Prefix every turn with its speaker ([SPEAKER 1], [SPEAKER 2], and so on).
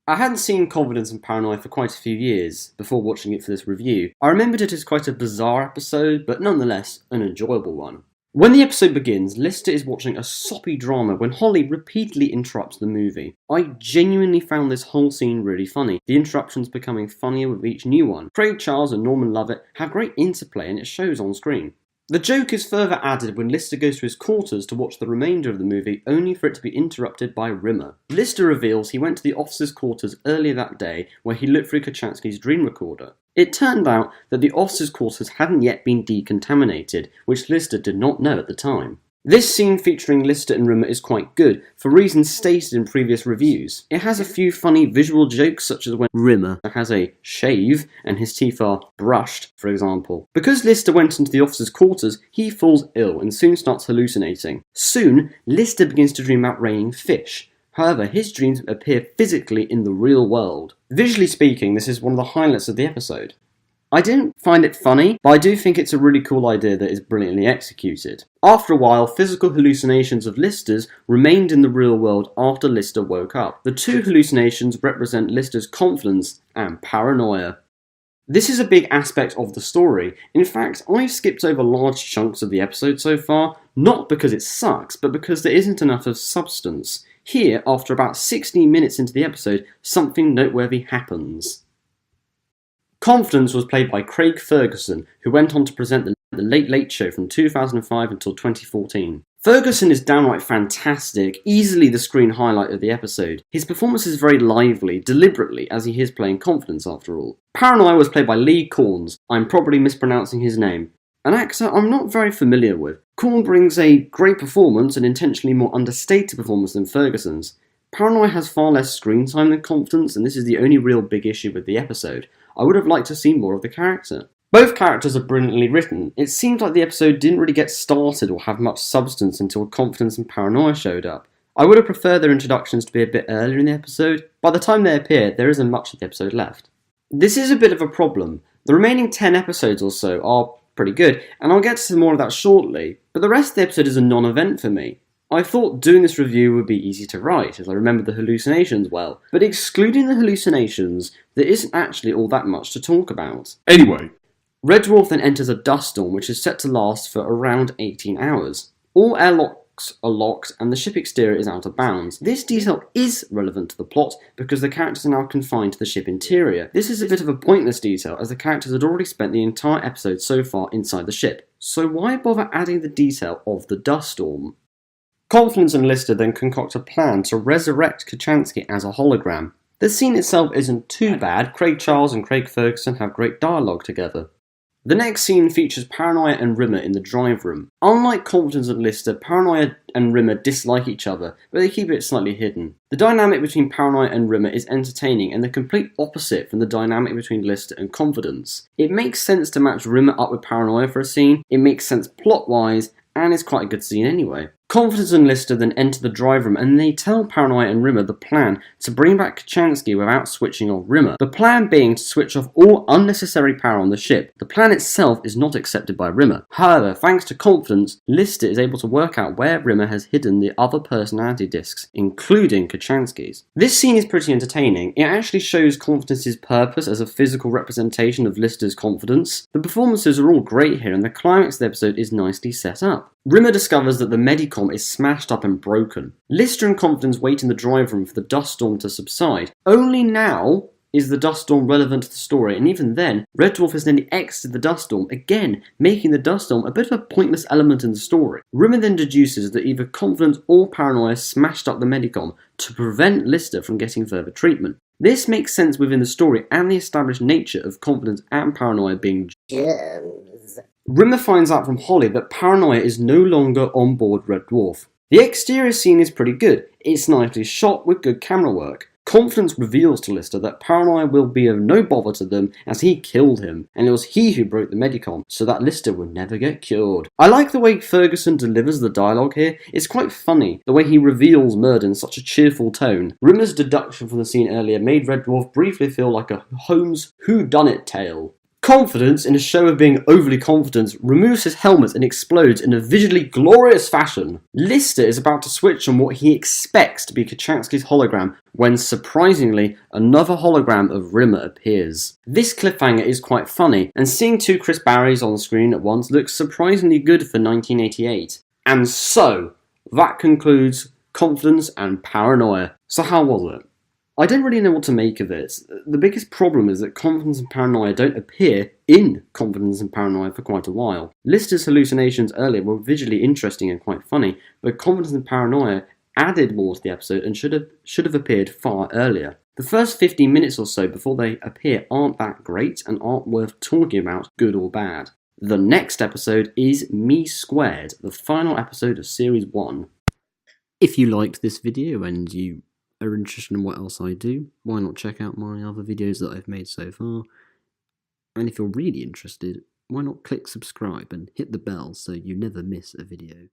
[SPEAKER 1] I hadn't seen Confidence and Paranoia for quite a few years before watching it for this review. I remembered it as quite a bizarre episode, but nonetheless an enjoyable one. When the episode begins, Lister is watching a soppy drama when Holly repeatedly interrupts the movie. I genuinely found this whole scene really funny, the interruptions becoming funnier with each new one. Craig Charles and Norman Lovett have great interplay and it shows on screen. The joke is further added when Lister goes to his quarters to watch the remainder of the movie, only for it to be interrupted by Rimmer. Lister reveals he went to the officer's quarters earlier that day where he looked through Kochanski's dream recorder. It turned out that the officer's quarters hadn't yet been decontaminated, which Lister did not know at the time. This scene featuring Lister and Rimmer is quite good, for reasons stated in previous reviews. It has a few funny visual jokes, such as when Rimmer has a shave and his teeth are brushed, for example. Because Lister went into the officer's quarters, he falls ill and soon starts hallucinating. Soon, Lister begins to dream about raining fish. However, his dreams appear physically in the real world. Visually speaking, this is one of the highlights of the episode. I didn't find it funny, but I do think it's a really cool idea that is brilliantly executed. After a while, physical hallucinations of Lister's remained in the real world after Lister woke up. The two hallucinations represent Lister's confidence and paranoia. This is a big aspect of the story. In fact, I've skipped over large chunks of the episode so far, not because it sucks, but because there isn't enough of substance. Here, after about 16 minutes into the episode, something noteworthy happens. Confidence was played by Craig Ferguson, who went on to present the Late Late Show from 2005 until 2014. Ferguson is downright fantastic, easily the screen highlight of the episode. His performance is very lively, deliberately, as he is playing Confidence after all. Paranoia was played by Lee Corns. I'm probably mispronouncing his name. An actor I'm not very familiar with. Corn brings a great performance, an intentionally more understated performance than Ferguson's. Paranoia has far less screen time than Confidence, and this is the only real big issue with the episode. I would have liked to see more of the character. Both characters are brilliantly written. It seemed like the episode didn't really get started or have much substance until Confidence and Paranoia showed up. I would have preferred their introductions to be a bit earlier in the episode. By the time they appear, there isn't much of the episode left. This is a bit of a problem. The remaining 10 episodes or so are pretty good, and I'll get to more of that shortly, but the rest of the episode is a non-event for me. I thought doing this review would be easy to write, as I remembered the hallucinations well, but excluding the hallucinations, there isn't actually all that much to talk about.
[SPEAKER 2] Anyway,
[SPEAKER 1] Red Dwarf then enters a dust storm which is set to last for around 18 hours. All airlocks are locked and the ship exterior is out of bounds. This detail is relevant to the plot because the characters are now confined to the ship interior. This is a bit of a pointless detail as the characters had already spent the entire episode so far inside the ship. So why bother adding the detail of the dust storm? Confidence and Lister then concoct a plan to resurrect Kochanski as a hologram. The scene itself isn't too bad. Craig Charles and Craig Ferguson have great dialogue together. The next scene features Paranoia and Rimmer in the drive room. Unlike Confidence and Lister, Paranoia and Rimmer dislike each other, but they keep it slightly hidden. The dynamic between Paranoia and Rimmer is entertaining and the complete opposite from the dynamic between Lister and Confidence. It makes sense to match Rimmer up with Paranoia for a scene, it makes sense plot-wise, and is quite a good scene anyway. Confidence and Lister then enter the drive room and they tell Paranoia and Rimmer the plan to bring back Kochanski without switching off Rimmer. The plan being to switch off all unnecessary power on the ship. The plan itself is not accepted by Rimmer. However, thanks to Confidence, Lister is able to work out where Rimmer has hidden the other personality discs, including Kochanski's. This scene is pretty entertaining. It actually shows Confidence's purpose as a physical representation of Lister's confidence. The performances are all great here and the climax of the episode is nicely set up. Rimmer discovers that the Medicom is smashed up and broken. Lister and Confidence wait in the drive room for the dust storm to subside. Only now is the dust storm relevant to the story, and even then, Red Dwarf has nearly exited the dust storm, again making the dust storm a bit of a pointless element in the story. Rimmer then deduces that either Confidence or Paranoia smashed up the Medicom to prevent Lister from getting further treatment. This makes sense within the story and the established nature of Confidence and Paranoia being germs. Rimmer finds out from Holly that Paranoia is no longer on board Red Dwarf. The exterior scene is pretty good. It's nicely shot with good camera work. Confidence reveals to Lister that Paranoia will be of no bother to them as he killed him, and it was he who broke the Medicom, so that Lister would never get cured. I like the way Ferguson delivers the dialogue here. It's quite funny, the way he reveals murder in such a cheerful tone. Rimmer's deduction from the scene earlier made Red Dwarf briefly feel like a Holmes whodunit tale. confidence in a show of being overly confident, removes his helmet and explodes in a visually glorious fashion. Lister is about to switch on what he expects to be Kachansky's hologram when, surprisingly, another hologram of Rimmer appears. This cliffhanger is quite funny, and seeing two Chris Barrys on screen at once looks surprisingly good for 1988. And so, that concludes Confidence and Paranoia. So how was it? I don't really know what to make of it. The biggest problem is that Confidence and Paranoia don't appear in Confidence and Paranoia for quite a while. Lister's hallucinations earlier were visually interesting and quite funny, but Confidence and Paranoia added more to the episode and should have appeared far earlier. The first 15 minutes or so before they appear aren't that great and aren't worth talking about, good or bad. The next episode is Me Squared, the final episode of Series 1. If you liked this video and you are interested in what else I do, why not check out my other videos that I've made so far? And if you're really interested, why not click subscribe and hit the bell so you never miss a video.